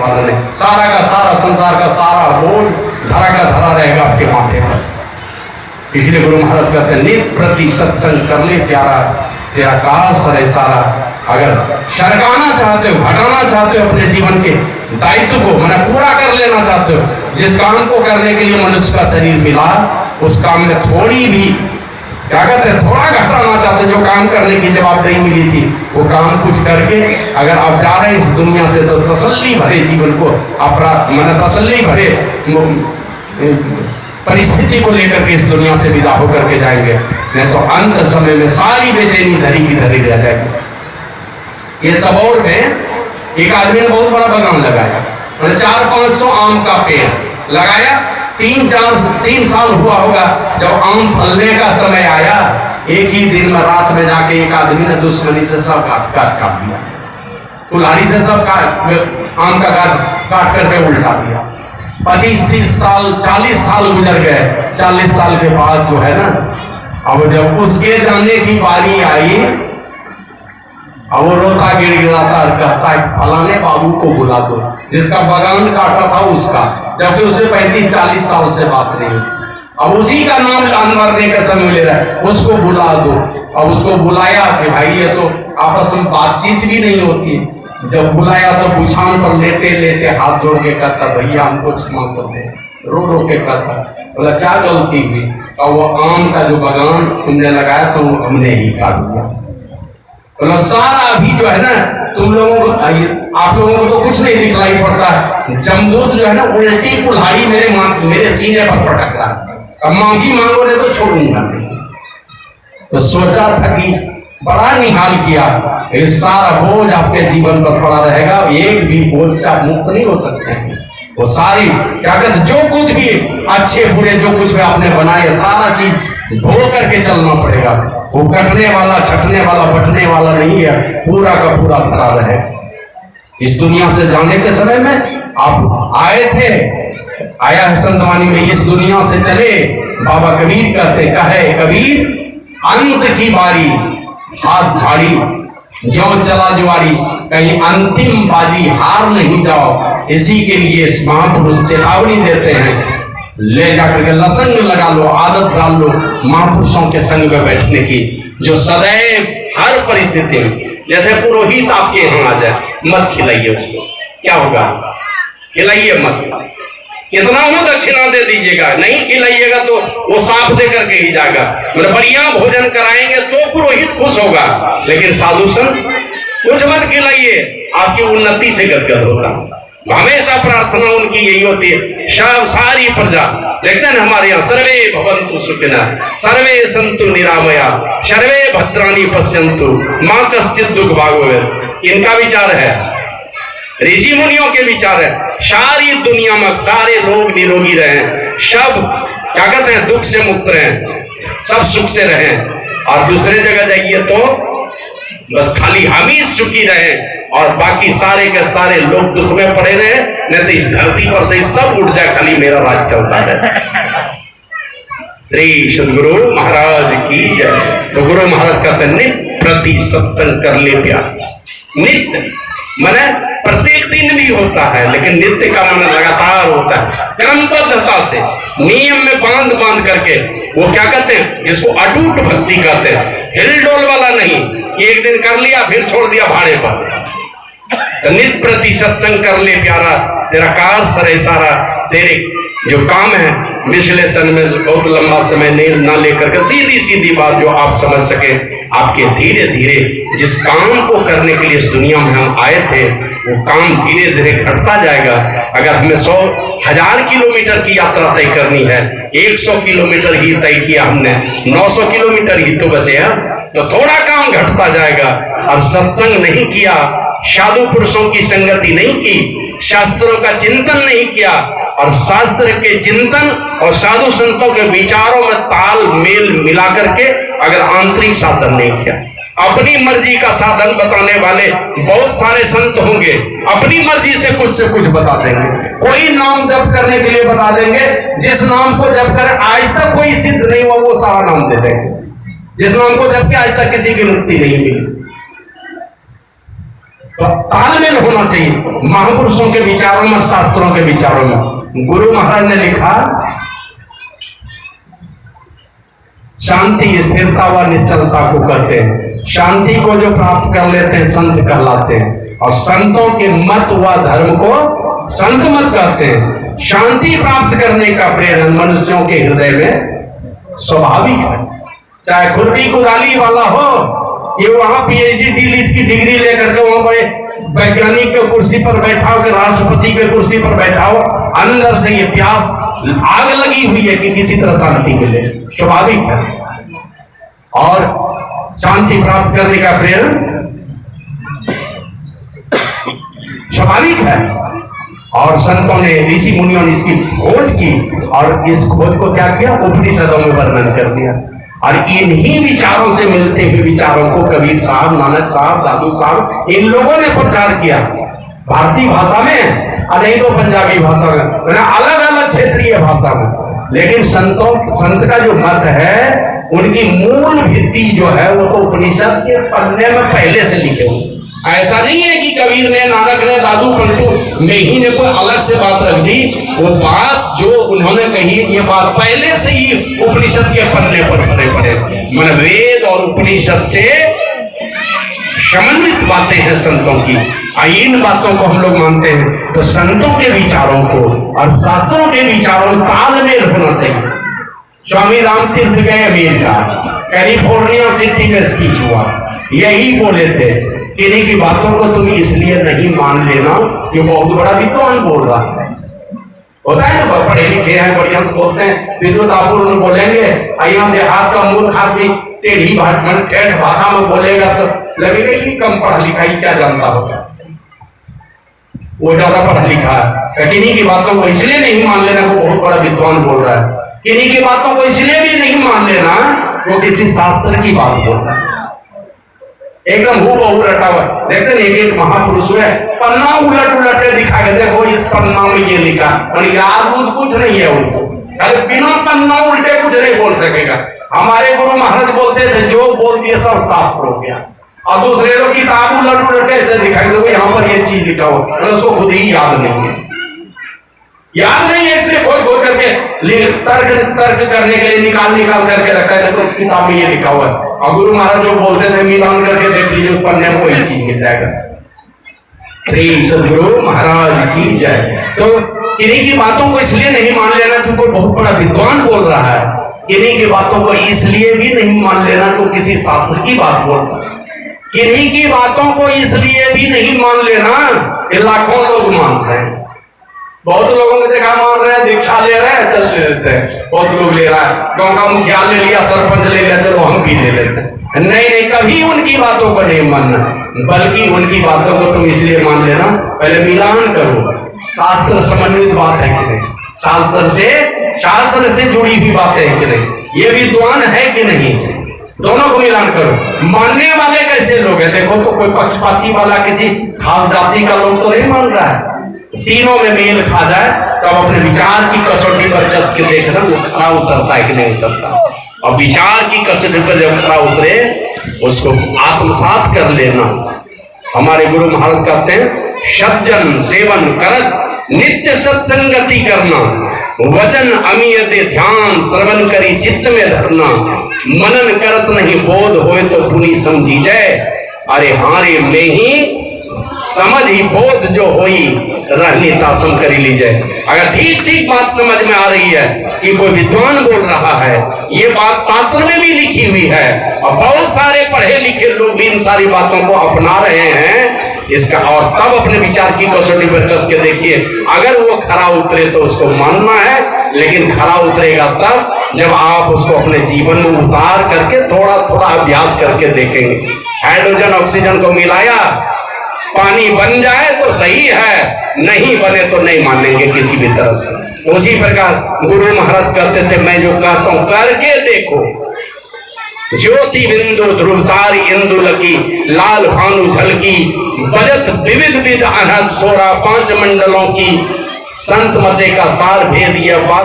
वाला नहीं। सारा का सारा संसार का सारा बोझ धरा का धरा रहेगा आपके माथे पर। इसलिए गुरु महाराज कहते हैं नित प्रति सत्संग कर ले प्यारा, तेरा काल सरे सारा। अगर सरकाना चाहते हो, घटाना चाहते हो अपने जीवन के दायित्व को, मैंने पूरा कर लेना चाहते हो, जिस काम को करने के लिए मनुष्य का शरीर मिला, उस काम में थोड़ी भी क्या कहते हैं, थोड़ा घटाना चाहते, जो काम करने की जवाबदेही मिली थी वो काम कुछ करके अगर आप जा रहे हैं इस दुनिया से, तो तसल्ली भरे जीवन को अपराध मैंने तसल्ली भरे परिस्थिति को लेकर के इस दुनिया से विदा होकर के जाएंगे, नहीं तो अंत समय में सारी बेचैनी धरी की धरी रह जाएगी। ये सबौर में एक आदमी ने बहुत बड़ा बागान लगाया, 400-500 आम का पेड़ लगाया। 3 साल हुआ होगा, जब आम फलने का समय आया, एक ही दिन में रात में जाके एक आदमी ने दुश्मनी से सब काट दिया, कुल्हाड़ी से सब आम का गाछ काट करके उल्टा दिया। 25-30 साल 40 साल गुजर गए। 40 साल के बाद जो है ना, अब जब उसके जाने की बारी आई, अब वो रोता गिड़गिड़ाता कहता है फलाने बाबू को बुला दो, जिसका बागान काटा था उसका, जबकि उससे 35-40 साल से बात नहीं। अब उसी का नाम मरने का समय ले रहा है, उसको बुला दो। अब उसको बुलाया कि भाई ये तो आपस में बातचीत भी नहीं होती। जब बुलाया तो बुझान पर लेटे लेटे हाथ जोड़ के कहता भैया हमको क्षमा कर दे, रो रो के कहता। बोला क्या गलती हुई? और वो आम का जो बागान तुमने लगाया तो हमने ही काट दिया। बोला सारा अभी जो है ना तुम लोगों को, आप लोगों को तो कुछ नहीं दिखलाई पड़ता है, जमदूत जो है ना उल्टी कुल्हाड़ी मेरे सीने पर पटक रहा, अब मांगी मांगो ने तो छोड़ूंगा नहीं। तो सोचा था कि बड़ा निहाल किया, ये सारा बोझ आपके जीवन पर पड़ा रहेगा, एक भी बोझ से आप मुक्त नहीं हो सकते हैं। वो सारी क्या कहते, जो कुछ भी अच्छे बुरे जो कुछ भी आपने बनाए, सारा चीज धो करके चलना पड़ेगा। वो कटने वाला, छटने वाला, बटने वाला नहीं है, पूरा का पूरा भरा रहे। इस दुनिया से जाने के समय में आप आए थे, आया है संतवाणी में, इस दुनिया से चले। बाबा कबीर कहते, कहे कबीर अंत की बारी हाथ झाड़ी, जो चला जुआरी, कहीं अंतिम बाजी हार नहीं जाओ। इसी के लिए महापुरुष चेतावनी देते हैं, ले जाकर के लसंग लगा लो, आदत डाल लो महापुरुषों के संग में बैठने की, जो सदैव हर परिस्थिति में, जैसे पुरोहित आपके यहाँ आ जाए, मत खिलाइए उसको, क्या होगा? खिलाइए मत, कितना हो दक्षिणा दे दीजिएगा, नहीं खिलाइएगा तो वो साफ दे करके ही जाएगा। मतलब बढ़िया भोजन कराएंगे तो पुरोहित खुश होगा, लेकिन साधु संत कुछ मत खिलाइए, आपकी उन्नति से गदगद होता। हमेशा प्रार्थना उनकी यही होती है, सारी प्रजा देखते हैं हमारे यहाँ, सर्वे भवन्तु सुखिनः सर्वे सन्तु निरामया सर्वे भद्राणि पश्यन्तु मां कश्चित् दुःख भाग् भवेत्। इनका विचार है, ऋषि मुनियों के विचार है, सारी दुनिया में सारे लोग निरोगी रहे, सब क्या कहते हैं दुख से मुक्त रहे, सब सुख से रहे। और दूसरे जगह जाइए तो बस खाली हम ही सुखी रहे और बाकी सारे के सारे लोग दुख में पड़े रहे, नहीं तो इस धरती पर से सब उठ जाए, खाली मेरा राज चलता है। श्री सद्गुरु महाराज की जय। तो गुरु महाराज कहते हैं नित्य प्रति सत्संग कर ले प्यार। नित्य माने प्रत्येक दिन भी होता है, लेकिन नित्य का माने लगातार होता है, क्रमबद्धता से, नियम में बांध बांध करके। वो क्या कहते हैं, जिसको अटूट भक्ति कहते हैं, हिलडोल वाला नहीं कि एक दिन कर लिया फिर छोड़ दिया भाड़े पर। तो नित्य प्रति सत्संग कर ले प्यारा, तेरा कार सरे सारा। तेरे जो काम है विश्लेषण में बहुत लंबा समय ना लेकर के सीधी सीधी बात जो आप समझ सके, आपके धीरे धीरे जिस काम को करने के लिए इस दुनिया में हम आए थे, वो काम धीरे धीरे घटता जाएगा। अगर हमें 100,000 किलोमीटर की यात्रा तय करनी है, 100 किलोमीटर ही तय किया हमने, 900 किलोमीटर ही तो बचे हैं, तो थोड़ा काम घटता जाएगा। और सत्संग नहीं किया, साधु पुरुषों की संगति नहीं की, शास्त्रों का चिंतन नहीं किया, और शास्त्र के चिंतन और साधु संतों के विचारों में ताल मेल मिला करके अगर आंतरिक साधन नहीं किया, अपनी मर्जी का साधन बताने वाले बहुत सारे संत होंगे, अपनी मर्जी से कुछ बता देंगे। कोई नाम जप करने के लिए बता देंगे, जिस नाम को जप कर आज तक कोई सिद्ध नहीं हुआ वो सारा नाम दे देंगे, जिस नाम को जप के आज तक किसी की मुक्ति नहीं मिली। तो तालमेल होना चाहिए महापुरुषों के विचारों में, शास्त्रों के विचारों में। गुरु महाराज ने लिखा, शांति स्थिरता व निश्चलता को कहते हैं। शांति को जो प्राप्त कर लेते हैं संत कहलाते हैं, और संतों के मत व धर्म को संत मत कहते हैं। शांति प्राप्त करने का प्रेरण मनुष्यों के हृदय में स्वाभाविक है। चाहे खुरपी कुदाली वाला हो, ये वहां पीएचडी डीलिट की डिग्री लेकर के वहां पर वैज्ञानिक के कुर्सी पर बैठा हो, राष्ट्रपति के कुर्सी पर बैठा हो, अंदर से ये प्यास आग लगी हुई है कि किसी तरह शांति मिले, स्वाभाविक है। और शांति प्राप्त करने का प्रेरण स्वाभाविक है। और संतों ने, ऋषि मुनियों ने इसकी खोज की, और इस खोज को क्या किया, उपनिषदों में वर्णन कर दिया। और इन्हीं विचारों से मिलते हुए विचारों को कबीर साहब, नानक साहब, दादू साहब, इन लोगों ने प्रचार किया भारतीय भाषा में, नहीं तो पंजाबी भाषा में, अलग अलग क्षेत्रीय भाषा में। लेकिन संत का जो मत है, उनकी मूल भित्ति जो है वो तो उपनिषद के पन्ने में पहले से लिखे हुए। ऐसा नहीं है कि कबीर ने, नानक ने, दादू पंटू में ही ने कोई अलग से बात रख दी। वो बात जो उन्होंने कही, ये बात पहले से ही उपनिषद के पन्ने पर भरे पड़े। मतलब वेद और उपनिषद से समन्वित बातें हैं संतों की। इन बातों को हम लोग मानते हैं। तो संतों के विचारों को और शास्त्रों के विचारों में तालमेल होना चाहिए। स्वामी राम तीर्थ गए अमेरिका, कैलिफोर्निया सिटी में स्पीच हुआ, यही बोले थे कि इन्हीं की बातों को तुम इसलिए नहीं मान लेना कि बहुत बड़ा विद्वान बोल रहा है। होता है ना, पढ़े लिखे हैं, बढ़िया से बोलते हैं, विद्वतापूर्ण बोलेंगे, यहाँ देहात का मूर्ख आदमी टेढ़ी ठेठ भाषा में बोलेगा तो लगेगा कि कम पढ़ा लिखा ही क्या जानता होगा, वो ज्यादा पढ़ा लिखा है। किन्हीं की बातों को इसलिए नहीं मान लेना वो बहुत बड़ा विद्वान बोल रहा है, किन्हीं की बातों को इसलिए भी नहीं मान लेना वो किसी शास्त्र की बात बोल रहा है। एकदम हूबहू रटा हुआ। देखते हैं एक महापुरुष में पन्ना उलट उलट के दिखा के, देखो इस पन्ना में ये लिखा, और याद कुछ नहीं है उनको, अरे बिना पन्ना उल्टे कुछ नहीं बोल सकेगा। हमारे गुरु महाराज बोलते थे, जो बोल दिए सब साफ हो गया। और दूसरे लोग किताब उलट उलट के ऐसे दिखाएंगे, यहाँ पर ये चीज लिखा हुआ, उसको खुद ही याद नहीं है, याद नहीं है, इसलिए खोज खोज करके तर्क करने के लिए निकाल करके रखा है। देखो इस किताब में ये लिखा हुआ है। और गुरु महाराज जो बोलते थे, मिलान करके देख लीजिए पन्ने में कोई चीज मिल जाएगा। श्री सद्गुरु महाराज की जय। तो किन्हीं की बातों को इसलिए नहीं मान लेना कि कोई बहुत बड़ा विद्वान बोल रहा है, किन्हीं की बातों को इसलिए भी नहीं मान लेना तो किसी शास्त्र की बात बोलता है, किन्हीं की बातों को इसलिए भी नहीं मान लेना ये लाखों लोग मानते हैं। बहुत लोगों को देखा मान रहे हैं, दीक्षा ले रहे हैं, चल लेते हैं, बहुत लोग ले रहा है, गांव का मुखिया ले लिया, सरपंच ले लिया, चलो हम भी ले लेते हैं। नहीं, कभी उनकी बातों को नहीं मानना, बल्कि उनकी बातों को तुम इसलिए मान लेना, पहले मिलान करो, शास्त्र समन्वित बात है कि नहीं, शास्त्र से जुड़ी हुई बातें हैं कि नहीं, ये विद्वान है कि नहीं, दोनों को मिलान करो। मानने वाले कैसे लोग हैं, देखो तो कोई पक्षपाती वाला किसी खास जाति का लोग तो नहीं मान रहा है। तीनों में मेल खा जाए तब अपने विचार की कसौटी पर कस के देखना वो खरा उतरता है कि नहीं उतरता। और विचार की कसौटी पर जब खरा उतरे उसको आत्मसात कर लेना। हमारे गुरु महाराज कहते हैं, सज्जन सेवन करत नित्य सत्संगति करना, वचन अमियत ध्यान श्रवण करी चित्त में धरना, मनन करत नहीं बोध होए तो पुनि समझी जाए, अरे हारे में ही समझ ही बोध जो होई रहनी तासम करी ली जाए। अगर ठीक ठीक बात समझ में आ रही है कि कोई विद्वान बोल रहा है, ये बात शास्त्र में भी लिखी हुई है और बहुत सारे पढ़े लिखे लोग भी इन सारी बातों को अपना रहे हैं इसका, और तब अपने विचार की कसौटी पर कस के देखिए, अगर वो खरा उतरे तो उसको मानना है, लेकिन खरा उतरेगा तब जब आप उसको अपने जीवन में उतार करके थोड़ा थोड़ा अभ्यास करके देखेंगे। हाइड्रोजन ऑक्सीजन को मिलाया, पानी बन जाए तो सही है, नहीं बने तो नहीं मानेंगे किसी भी तरह से। उसी प्रकार गुरु महाराज कहते थे, मैं जो कहता हूं करके देखो। ज्योति बिंदु ध्रुव तार इंदु लकी, लाल भानु झलकी, बजत विविध विध अनहद सोरा, 5 मंडलों की, संत मते का सार भेद यह बात